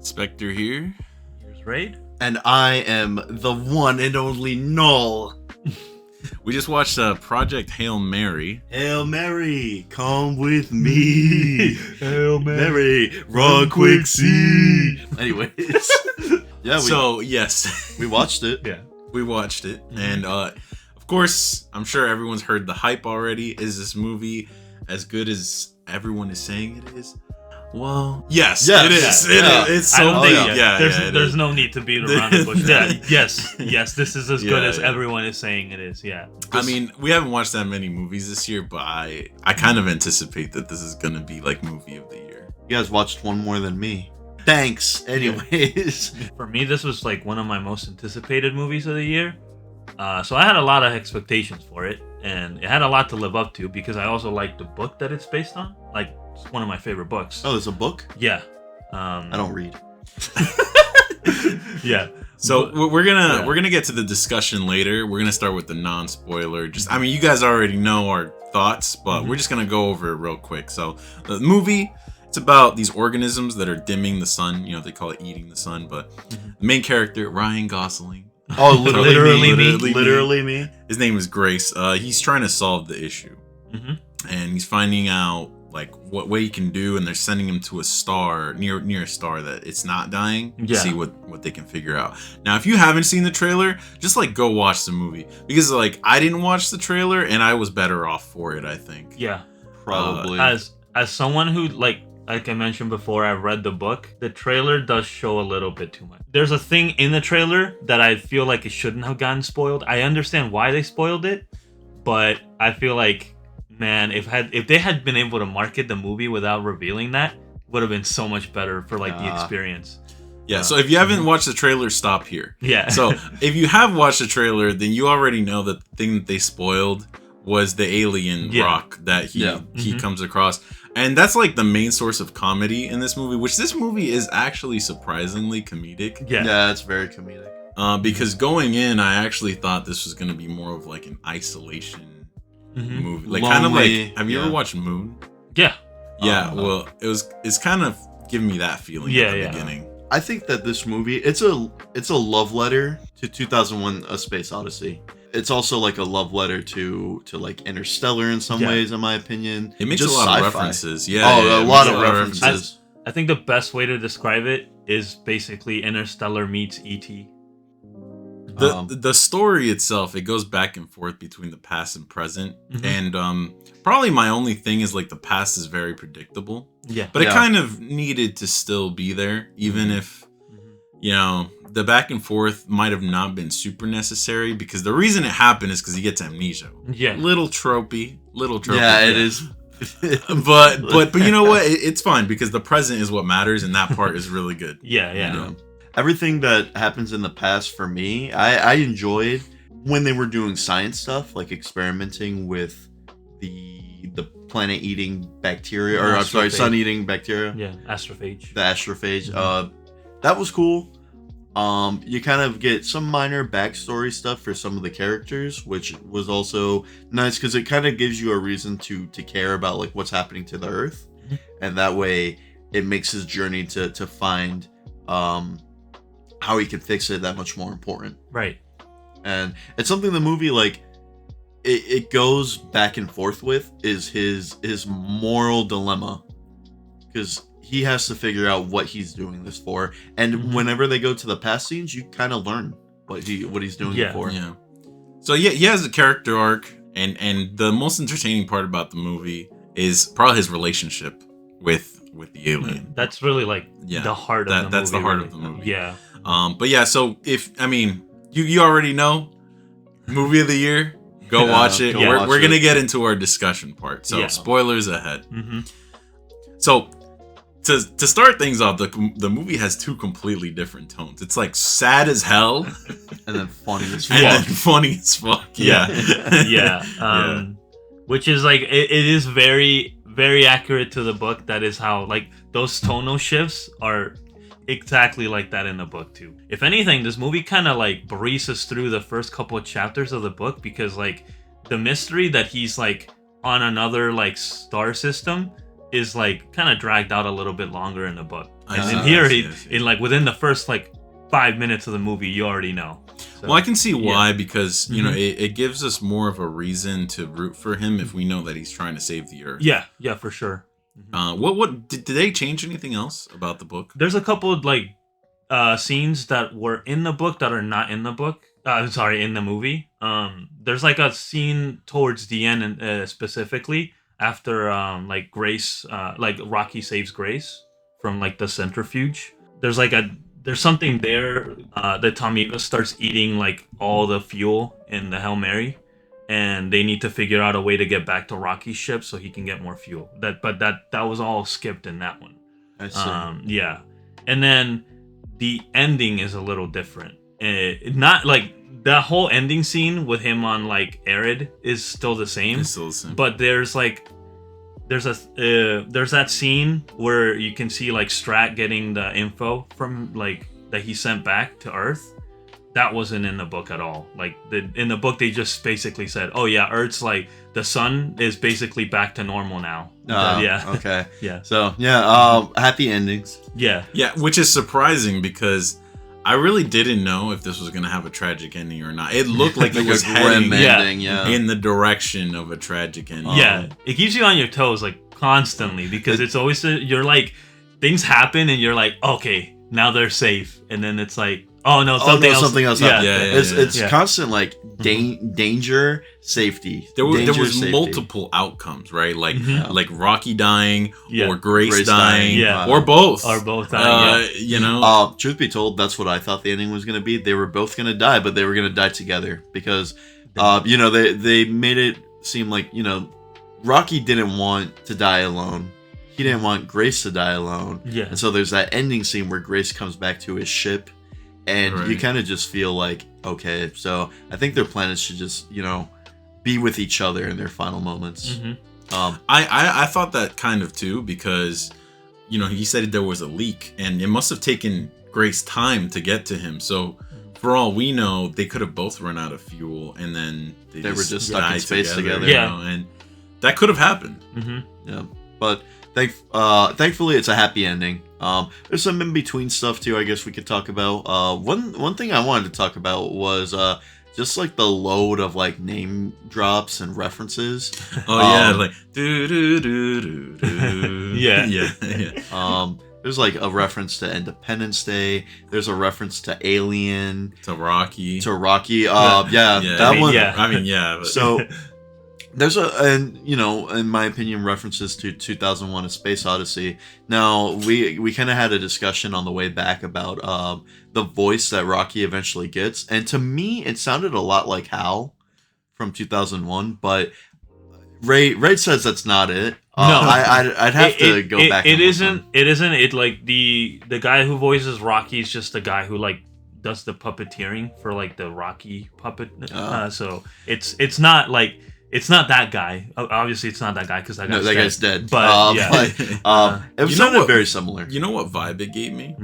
Specter here. Here's Raid. And I am the one and only Null. We just watched Project Hail Mary. Hail Mary, come with me. Hail Mary, run quick, see. Anyways. Yes. We watched it. Yeah. We watched it. And of course, I'm sure everyone's heard the hype already. Is this movie as good as everyone is saying it is? Well, yes, it is. Yeah. It's so big. There's no need to beat around the bush. Yes, this is as good as everyone is saying it is. Yeah. I mean, we haven't watched that many movies this year, but I kind of anticipate that this is gonna be like movie of the year. You guys watched one more than me. Thanks. Anyways. For me, this was like one of my most anticipated movies of the year. So I had a lot of expectations for it, and it had a lot to live up to because I also like the book that it's based on. Like, it's one of my favorite books. Oh, there's a book? Yeah. I don't read. Yeah. So we're gonna get to the discussion later. We're gonna start with the non-spoiler. You guys already know our thoughts, but we're just gonna go over it real quick. So the movie, it's about these organisms that are dimming the sun. You know, they call it eating the sun, but the main character, Ryan Gosling. Oh, literally me. His name is Grace. He's trying to solve the issue, and he's finding out like what way he can do, and they're sending him to a star near a star that it's not dying to see what they can figure out. Now, if you haven't seen the trailer, just like go watch the movie, because like I didn't watch the trailer and I was better off for it, I think. Yeah, probably. As someone who like I mentioned before, I've read the book. The trailer does show a little bit too much. There's a thing in the trailer that I feel like it shouldn't have gotten spoiled. I understand why they spoiled it, but I feel like, man, if they had been able to market the movie without revealing that, would have been so much better for like the experience. Yeah, so if you haven't watched the trailer, stop here. Yeah. So if you have watched the trailer, then you already know that the thing that they spoiled was the alien rock that he comes across. And that's like the main source of comedy in this movie, which this movie is actually surprisingly comedic. Yeah, it's very comedic. Because going in, I actually thought this was going to be more of like an isolation movie. Like kind of like, have you ever watched Moon? Yeah. Yeah, well, it's kind of giving me that feeling at the beginning. I think that this movie, it's a love letter to 2001: A Space Odyssey. It's also like a love letter to like Interstellar in some ways, in my opinion. It makes just a lot sci-fi. of references. A lot of references. I think the best way to describe it is basically Interstellar meets E.T. The story itself, it goes back and forth between the past and present. And probably my only thing is like the past is very predictable. Yeah. But it kind of needed to still be there, even if, you know, the back and forth might have not been super necessary, because the reason it happened is because he gets amnesia. Yeah. Little tropey. Yeah, it is. but you know what? It's fine, because the present is what matters, and that part is really good. Yeah. You know? Everything that happens in the past for me, I enjoyed when they were doing science stuff, like experimenting with the planet-eating bacteria, sun-eating bacteria. Yeah, astrophage. The astrophage. That was cool. You kind of get some minor backstory stuff for some of the characters, which was also nice because it kind of gives you a reason to care about like what's happening to the Earth, and that way it makes his journey to find how he can fix it that much more important. Right. And it's something the movie like it goes back and forth with is his moral dilemma, because he has to figure out what he's doing this for, and whenever they go to the past scenes, you kind of learn what he's doing it for. Yeah. So he has a character arc, and the most entertaining part about the movie is probably his relationship with the alien. That's really like the heart of the movie. That's the heart of the movie. Yeah. But yeah, so you already know, movie of the year. Go watch it. We're gonna get into our discussion part. So spoilers ahead. So to start things off, the movie has two completely different tones. It's like sad as hell, and then funny as fuck. Yeah. Which is like it is very, very accurate to the book. That is how like those tonal shifts are exactly like that in the book too. If anything, this movie kind of like breezes through the first couple of chapters of the book, because like the mystery that he's like on another like star system is like kind of dragged out a little bit longer in the book. And in here, in like within the first like 5 minutes of the movie, you already know. So, well, I can see why, because you know it gives us more of a reason to root for him if we know that he's trying to save the Earth. Yeah, for sure. What did they change anything else about the book? There's a couple of like scenes that were in the book that are not in the book. In the movie. There's like a scene towards the end, specifically after like Grace, like Rocky saves Grace from like the centrifuge. There's something there that Tomita starts eating like all the fuel in the Hail Mary, and they need to figure out a way to get back to Rocky's ship so he can get more fuel. That was all skipped in that one. I see. Yeah, and then the ending is a little different. Not like that whole ending scene with him on like Arid is still the same. It's still the same. But there's that scene where you can see like Strat getting the info from like that he sent back to Earth. That wasn't in the book at all. Like in the book they just basically said, "Oh yeah, Earth's like the sun is basically back to normal now." Yeah. Okay. Yeah. So yeah, happy endings. Yeah. Yeah, which is surprising because I really didn't know if this was going to have a tragic ending or not. It looked like it was heading in the direction of a tragic ending. Yeah, it keeps you on your toes like constantly because it's always you're like things happen and you're like, okay, now they're safe, and then it's like, oh no, something else. Happened. It's constant like danger, safety. There was safety. multiple outcomes, right? Like like Rocky dying, or Grace dying, or both, dying. You know, truth be told, that's what I thought the ending was going to be. They were both going to die, but they were going to die together because, you know, they made it seem like, you know, Rocky didn't want to die alone. He didn't want Grace to die alone. Yeah. And so there's that ending scene where Grace comes back to his ship. And you kind of just feel like, okay, so I think their planets should just, you know, be with each other in their final moments. I thought that kind of too, because, you know, he said there was a leak and it must have taken Grace time to get to him. So for all we know, they could have both run out of fuel and then they were just stuck in space together. Yeah. You know, and that could have happened. Yeah. But thankfully, it's a happy ending. There's some in between stuff too. I guess we could talk about. One thing I wanted to talk about was just like the load of like name drops and references. Like do do do do do. Yeah. There's like a reference to Independence Day. There's a reference to Alien. To Rocky. That one. Yeah. I mean, yeah. But. So. There's and you know, in my opinion, references to 2001: A Space Odyssey. Now, we kind of had a discussion on the way back about the voice that Rocky eventually gets, and to me, it sounded a lot like Hal from 2001. But Ray says that's not it. No, I'd have to go back. It isn't. It like the guy who voices Rocky is just the guy who like does the puppeteering for like the Rocky puppet. So it's not like. It's not that guy. Obviously, it's not that guy because that guy's dead. But it sounded very similar. You know what vibe it gave me?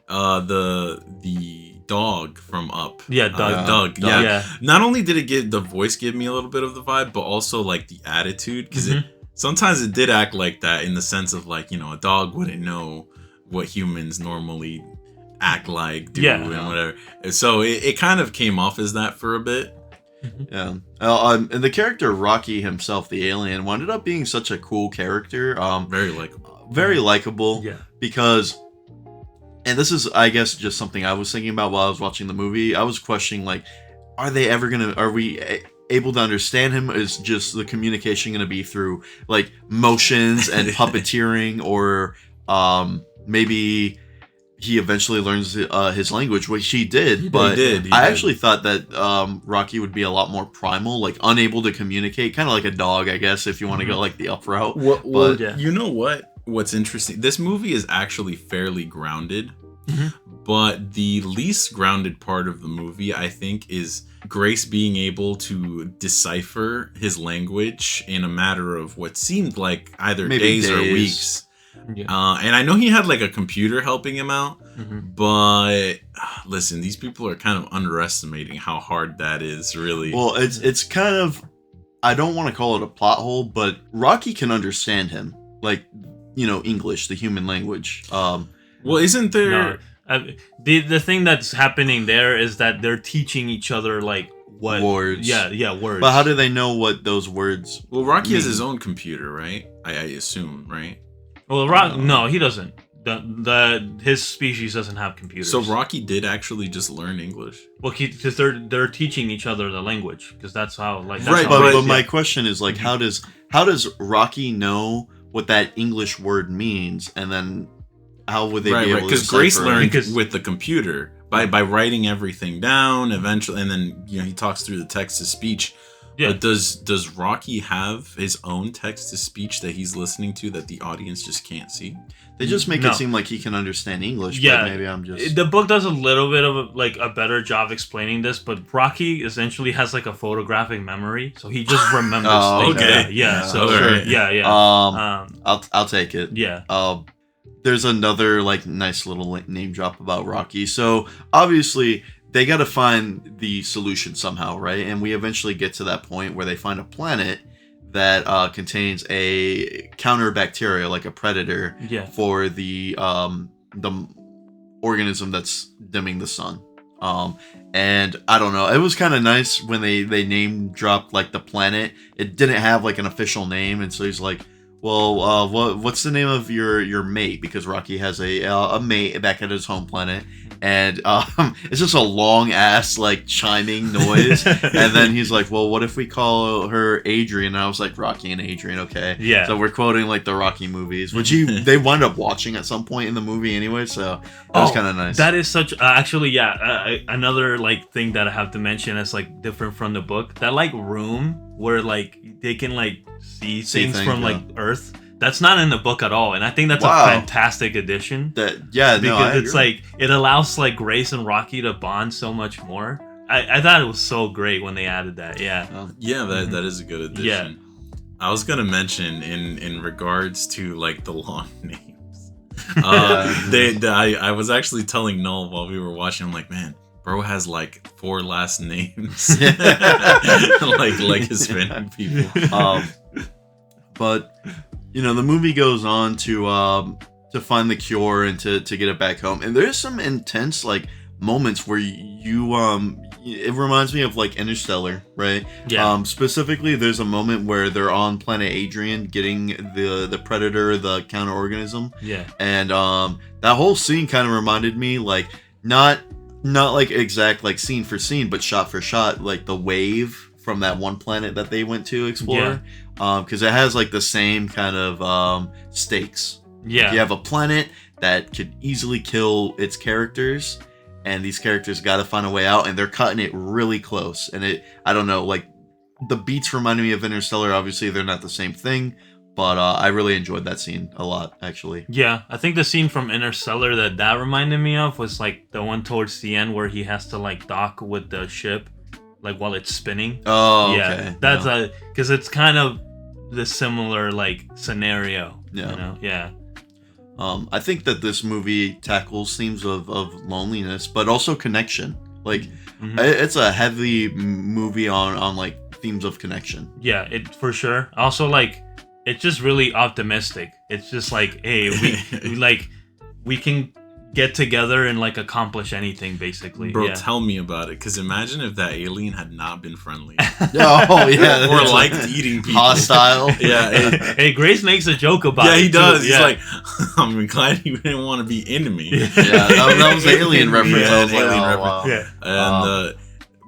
The dog from Up. Yeah, Doug. Yeah. Not only did the voice give me a little bit of the vibe, but also like the attitude, because sometimes it did act like that in the sense of like, you know, a dog wouldn't know what humans normally act like, and whatever. So it kind of came off as that for a bit. Yeah, and the character Rocky himself, the alien, wound up being such a cool character. Very likable. Yeah. Because, and this is, I guess, just something I was thinking about while I was watching the movie. I was questioning, like, are we able to understand him? Is just the communication going to be through like motions and puppeteering, or maybe he eventually learns his language, which he did. I actually thought that Rocky would be a lot more primal, like unable to communicate, kind of like a dog, I guess, if you want to go like the up route. You know what's interesting? This movie is actually fairly grounded, but the least grounded part of the movie, I think, is Grace being able to decipher his language in a matter of what seemed like either days or weeks. Yeah. And I know he had like a computer helping him out, but listen, these people are kind of underestimating how hard that is, really. Well, it's kind of, I don't want to call it a plot hole, but Rocky can understand him, like, you know, English, the human language. Well, isn't there? No, the thing that's happening there is that they're teaching each other like what words. Yeah, words. But how do they know what those words? Well, Rocky has his own computer, right? I assume, right? Well, no, he doesn't. His species doesn't have computers. So Rocky did actually just learn English. Well, because they're teaching each other the language, because that's how right. But my question is like, how does Rocky know what that English word means, and then how would they be able to? Because Grace learned with the computer by writing everything down eventually, and then he talks through the text to speech. Yeah. But does Rocky have his own text to speech that he's listening to that the audience just can't see? They just make it seem like he can understand English. Yeah, but maybe I'm just. The book does a little bit of a better job explaining this, but Rocky essentially has like a photographic memory, so he just remembers things. Okay. Yeah. So sure. Yeah. I'll take it. Yeah. There's another like nice little name drop about Rocky. So obviously they got to find the solution somehow, right? And we eventually get to that point where they find a planet that contains a counter bacteria, like a predator, for the organism that's dimming the sun. And I don't know, it was kind of nice when they name dropped like the planet. It didn't have like an official name, and so he's like, well, what's the name of your mate? Because Rocky has a mate back at his home planet, and it's just a long ass like chiming noise. And then he's like, well, what if we call her Adrian? And I was like, Rocky and Adrian, okay. Yeah. So we're quoting like the Rocky movies, which they wind up watching at some point in the movie anyway. So that was kind of nice. That is such another like thing that I have to mention is like different from the book. That like room where like they can like see things from like Earth. That's not in the book at all, and I think that's a fantastic addition. Because it's like it allows like Grace and Rocky to bond so much more. I thought it was so great when they added that. Yeah. That is a good addition. Yeah. I was gonna mention in regards to like the long names. I was actually telling Null while we were watching. I'm like, man, bro has like 4 last names, like Hispanic people. But the movie goes on to find the cure and to get it back home. And there's some intense like moments where it reminds me of like Interstellar, right? Yeah. Specifically, there's a moment where they're on planet Adrian getting the predator, the counter organism. Yeah. And that whole scene kind of reminded me like not like exact like scene for scene, but shot for shot, like the wave from that one planet that they went to explore. Yeah. Because it has like the same kind of stakes. Yeah. You have a planet that could easily kill its characters, and these characters got to find a way out, and they're cutting it really close. And I don't know, like the beats reminded me of Interstellar. Obviously, they're not the same thing, but I really enjoyed that scene a lot, actually. Yeah, I think the scene from Interstellar that reminded me of was like the one towards the end where he has to like dock with the ship, like while it's spinning. Oh, yeah, okay. That's because it's kind of the similar like scenario. Yeah. Yeah. I think that this movie tackles themes of loneliness, but also connection. Like, it's a heavy movie on like themes of connection. Yeah, it for sure. Also, like, it's just really optimistic. It's just like, hey, we can get together and like accomplish anything, basically. Bro, tell me about it, because imagine if that alien had not been friendly. Oh yeah, or liked eating people. Hostile. Yeah. Hey, Grace makes a joke about it. Yeah, he does. Too. He's like, I'm glad he didn't want to be into me. Yeah, that was the alien reference. Yeah, I was like, alien reference. Wow. And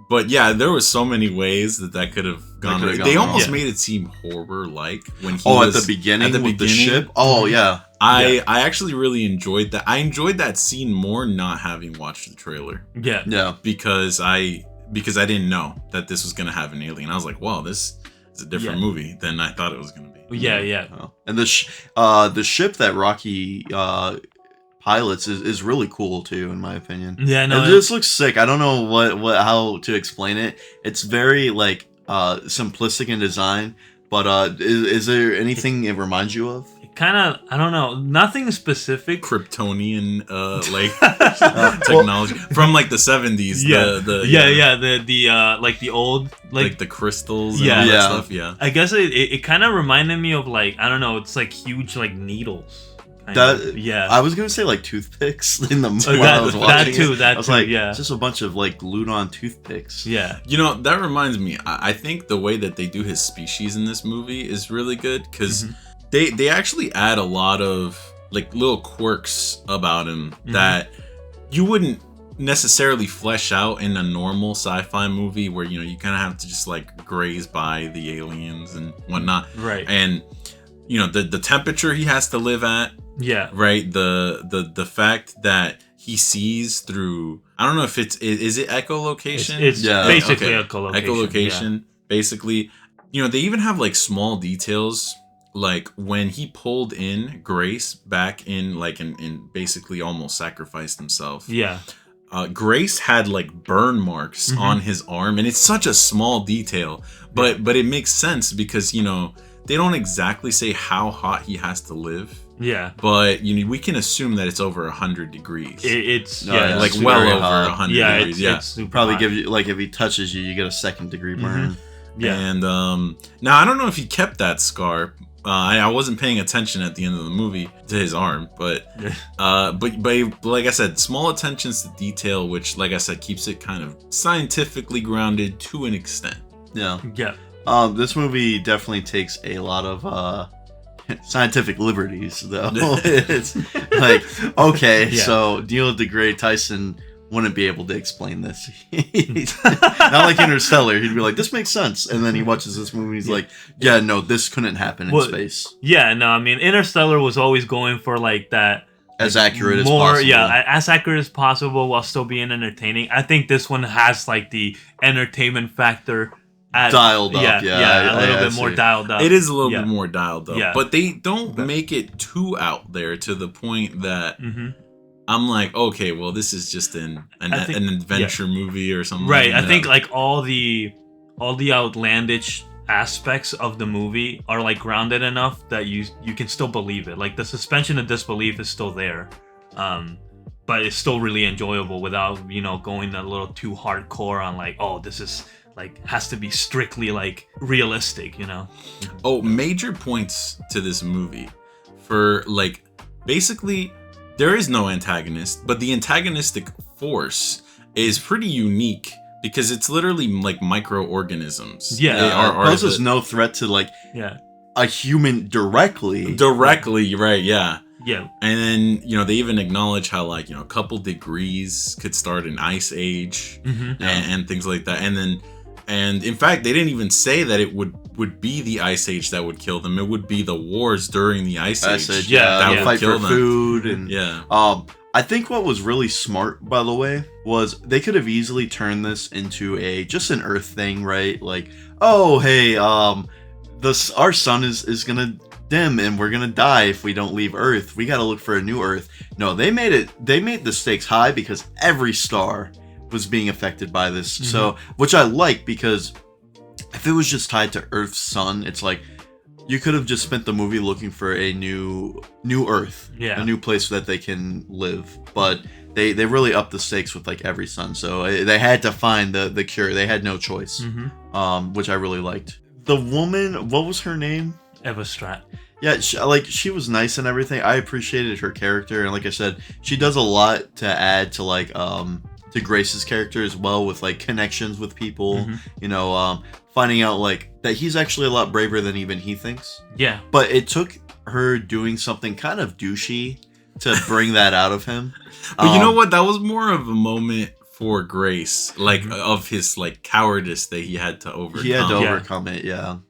but yeah, there was so many ways that could have gone. They almost made it seem horror-like when he was at the beginning with the ship. Oh yeah. I actually really enjoyed that. I enjoyed that scene more not having watched the trailer. Yeah. Because I didn't know that this was gonna have an alien. I was like, wow, this is a different movie than I thought it was gonna be. Yeah. Oh. And the ship that Rocky pilots is really cool too, in my opinion. Yeah, no, it just looks sick. I don't know how to explain it. It's very like simplistic in design, but is there anything it reminds you of? Kind of, I don't know, nothing specific. Kryptonian technology from like the 70s. The like the old like the crystals and all that stuff. Yeah, I guess it kind of reminded me of like, I don't know, it's like huge like needles I was gonna say like toothpicks in the while I was watching that I was too, like, yeah. just a bunch of like glued on toothpicks. Yeah. You know, that reminds me. I think the way that they do his species in this movie is really good because they actually add a lot of like little quirks about him that you wouldn't necessarily flesh out in a normal sci-fi movie where, you know, you kind of have to just like graze by the aliens and whatnot. Right. And, you know, the temperature he has to live at. Yeah. Right. The fact that he sees through, I don't know if is it echolocation? It's basically echolocation. Echolocation, basically. You know, they even have like small details, like when he pulled in Grace back in, like in basically almost sacrificed himself. Yeah. Grace had like burn marks on his arm, and it's such a small detail, but it makes sense because, you know, they don't exactly say how hot he has to live. Yeah. But we can assume that it's over 100 degrees. It's like well over 100 degrees. It's super probably hot. give you, like, if he touches you, you get a 2nd degree burn. Yeah. And now I don't know if he kept that scar. I wasn't paying attention at the end of the movie to his arm, but like I said, small attentions to detail, which, like I said, keeps it kind of scientifically grounded to an extent. Yeah. Yeah. This movie definitely takes a lot of scientific liberties, though. It's like, okay, so Neil deGrasse Tyson wouldn't be able to explain this. Not like Interstellar. He'd be like, this makes sense. And then he watches this movie and he's like, yeah, no, this couldn't happen in space. Yeah, no, I mean, Interstellar was always going for like that. As accurate as possible. Yeah, as accurate as possible while still being entertaining. I think this one has like the entertainment factor dialed up. A little bit more dialed up. It is a little bit more dialed up. Yeah. But they don't make it too out there to the point that I'm like, okay, well, this is just an adventure movie or something. Right. Like I think like all the outlandish aspects of the movie are like grounded enough that you can still believe it. Like the suspension of disbelief is still there. But it's still really enjoyable without, you know, going a little too hardcore on like, oh, this is like has to be strictly like realistic, you know. Oh, major points to this movie for like basically there is no antagonist, but the antagonistic force is pretty unique because it's literally like microorganisms. Yeah, poses no threat to like a human directly. Directly, right? Yeah. Yeah. And then, you know, they even acknowledge how, like, you know, a couple degrees could start an ice age and things like that. And in fact, they didn't even say that it would be the ice age that would kill them. It would be the wars during the ice age. That would fight for food and I think what was really smart, by the way, was they could have easily turned this into just an Earth thing, right? Like, oh, hey, our sun is gonna dim and we're gonna die if we don't leave Earth. We gotta look for a new Earth. No, they made the stakes high because every star was being affected by this. So, which I like, because if it was just tied to Earth's sun, it's like you could have just spent the movie looking for a new Earth, a new place that they can live. But they really upped the stakes with like every sun. So they had to find the cure. They had no choice, which I really liked. The woman, what was her name? Eva Strat. Yeah, she was nice and everything. I appreciated her character, and like I said, she does a lot to add to like to Grace's character as well, with like connections with people. You know, finding out like that he's actually a lot braver than even he thinks. Yeah. But it took her doing something kind of douchey to bring that out of him. But you know what? That was more of a moment for Grace, like of his like cowardice that he had to overcome. He had to overcome it,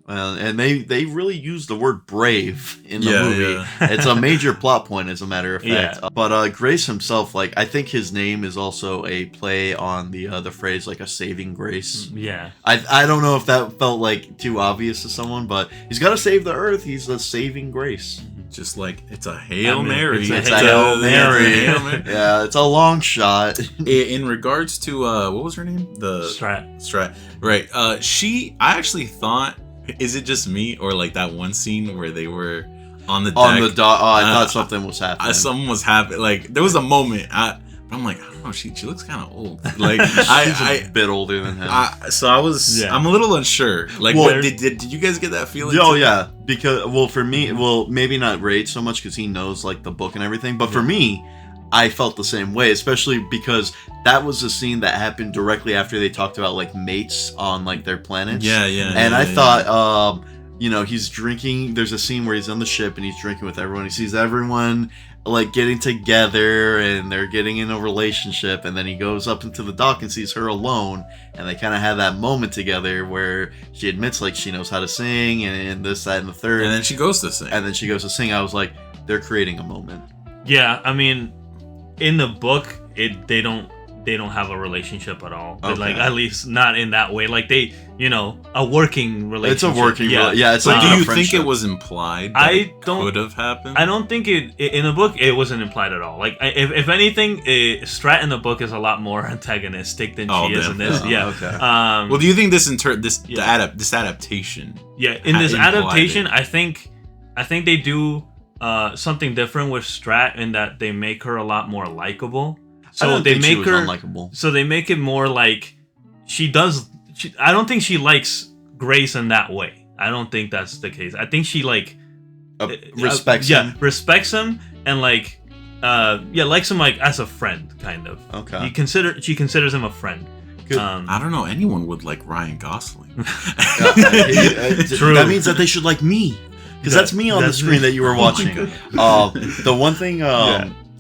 and they really used the word brave in the movie. It's a major plot point, as a matter of fact. But Grace himself, like, I think his name is also a play on the phrase like a saving grace. Yeah. I don't know if that felt like too obvious to someone, but he's got to save the Earth. He's a saving grace. Just like it's a Hail Mary. It's a Hail Mary. Yeah, it's a long shot. In regards to what was her name? Strat. Right. I actually thought, is it just me, or like that one scene where they were on the deck? I thought something was happening. Something was happening. Like there was a moment. I I'm like, I don't know, she looks kind of old. Like she's a bit older than him. I'm a little unsure. Like, what did you guys get that feeling? Oh yeah, because for me, maybe not Rage so much because he knows like the book and everything, but for me, I felt the same way, especially because that was a scene that happened directly after they talked about like mates on like their planets. And I thought, he's drinking. There's a scene where he's on the ship and he's drinking with everyone. He sees everyone like getting together and they're getting in a relationship, and then he goes up into the dock and sees her alone, and they kind of have that moment together where she admits like she knows how to sing and this, that, and the third. And then she goes to sing. I was like, they're creating a moment. Yeah, I mean, in the book, they don't have a relationship at all. Okay. Like, at least not in that way. Like, they, a working relationship. It's a working it's like, do you think it was implied that it could have happened? I don't think it in the book it wasn't implied at all. Like, if anything, Strat in the book is a lot more antagonistic than she is in this. Okay. Well, do you think this adaptation? Yeah, in this adaptation, I think they do something different with Strat in that they make her a lot more likable. So they make her unlikable. So they make it more like she does. I don't think she likes Grace in that way. I don't think that's the case. I think she respects him. Yeah, respects him and likes him like as a friend, kind of. Okay. She considers him a friend. I don't know. Anyone would like Ryan Gosling. True. That means that they should like me, because that's me on the screen that you were watching. The one thing.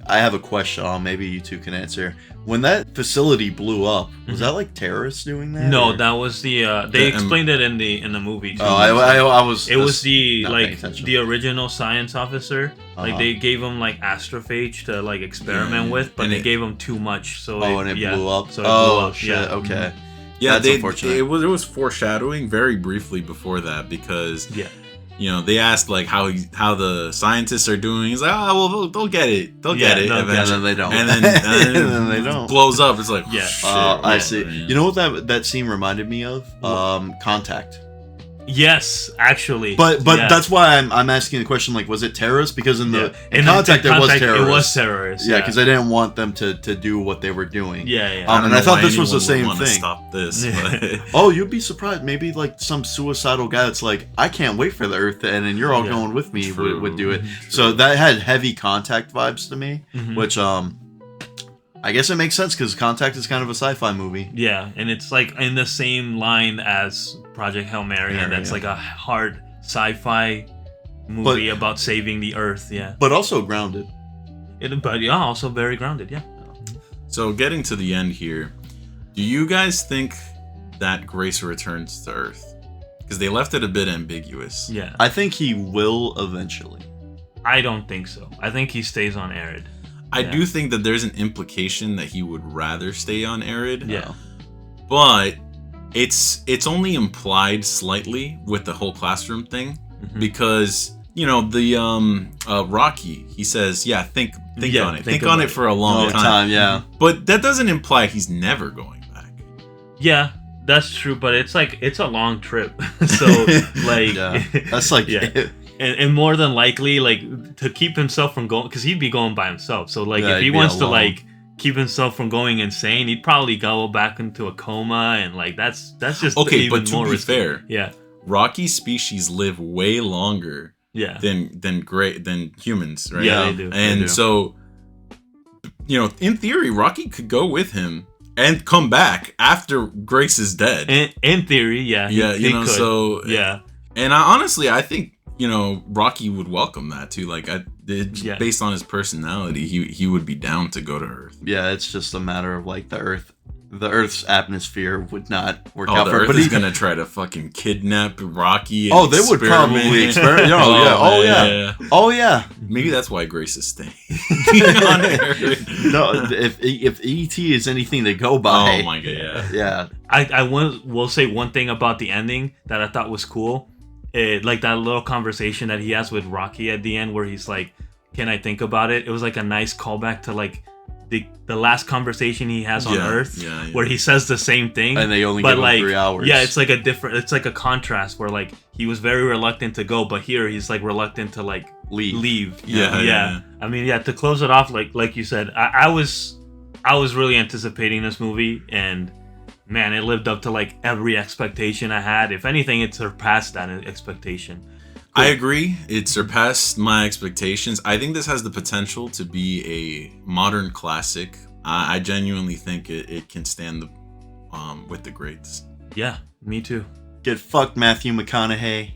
I have a question. Maybe you two can answer. When that facility blew up, was that like terrorists doing that? No, that was the. They explained it in the movie too. I was. It was the the original science officer. Like they gave him like astrophage to like experiment with, but they gave him too much, so it blew up. So it blew up. Shit. Yeah. Okay. Yeah, that's unfortunate. It was foreshadowing very briefly before that because they asked like how the scientists are doing. He's like, they'll get it. They'll get it. And then they don't. And then they don't. Blows up. It's like, shit. I see. Man. You know what that scene reminded me of? Contact. Yes, actually. But that's why I'm asking the question, like, was it terrorists? Because in Contact, it was terrorists. It was terrorists. Yeah, because I didn't want them to do what they were doing. Yeah. And I thought this was the same thing. Stop this. Oh, you'd be surprised. Maybe like some suicidal guy that's like, I can't wait for the Earth to end, and you're all going with me would do it. So that had heavy Contact vibes to me, which I guess it makes sense because Contact is kind of a sci-fi movie. Yeah, and it's like in the same line as Project Hail Mary, and that's like a hard sci-fi movie about saving the Earth. Yeah, but also grounded. Also very grounded. Yeah. So getting to the end here, do you guys think that Grace returns to Earth? Because they left it a bit ambiguous. Yeah, I think he will eventually. I don't think so. I think he stays on Arid. I do think that there's an implication that he would rather stay on Arid. Yeah. But it's only implied slightly with the whole classroom thing because the Rocky, he says, think on it. Think on it for a long time. Yeah. But that doesn't imply he's never going back. Yeah. That's true, but it's a long trip. So like that's like And more than likely, like, to keep himself from going, because he'd be going by himself. So, like, if he wants to, like, keep himself from going insane, he'd probably go back into a coma, and, like, that's just okay. But to be fair, yeah, Rocky's species live way longer, than humans, right? Yeah, they do. And so, in theory, Rocky could go with him and come back after Grace is dead. In theory, yeah, he could. So yeah. And I think. Rocky would welcome that too. Like, based on his personality, he would be down to go to Earth. Yeah, it's just a matter of like the Earth's atmosphere would not work out. The Earth is gonna try to fucking kidnap Rocky. And they would probably experiment. Oh yeah. Maybe that's why Grace is staying on Earth. No, if ET is anything to go by. Oh my god. Yeah. I will say one thing about the ending that I thought was cool. Like that little conversation that he has with Rocky at the end where he's like, can I think about it? It was like a nice callback to like the last conversation he has on Earth where he says the same thing. And they only give him 3 hours. Yeah, it's like a contrast where like he was very reluctant to go, but here he's like reluctant to like leave. Yeah. I mean, to close it off, like you said, I I was really anticipating this movie, and man, it lived up to like every expectation I had. If anything, it surpassed that expectation. Cool. I agree. It surpassed my expectations. I think this has the potential to be a modern classic. I genuinely think it can stand with the greats. Yeah, me too. Get fucked, Matthew McConaughey.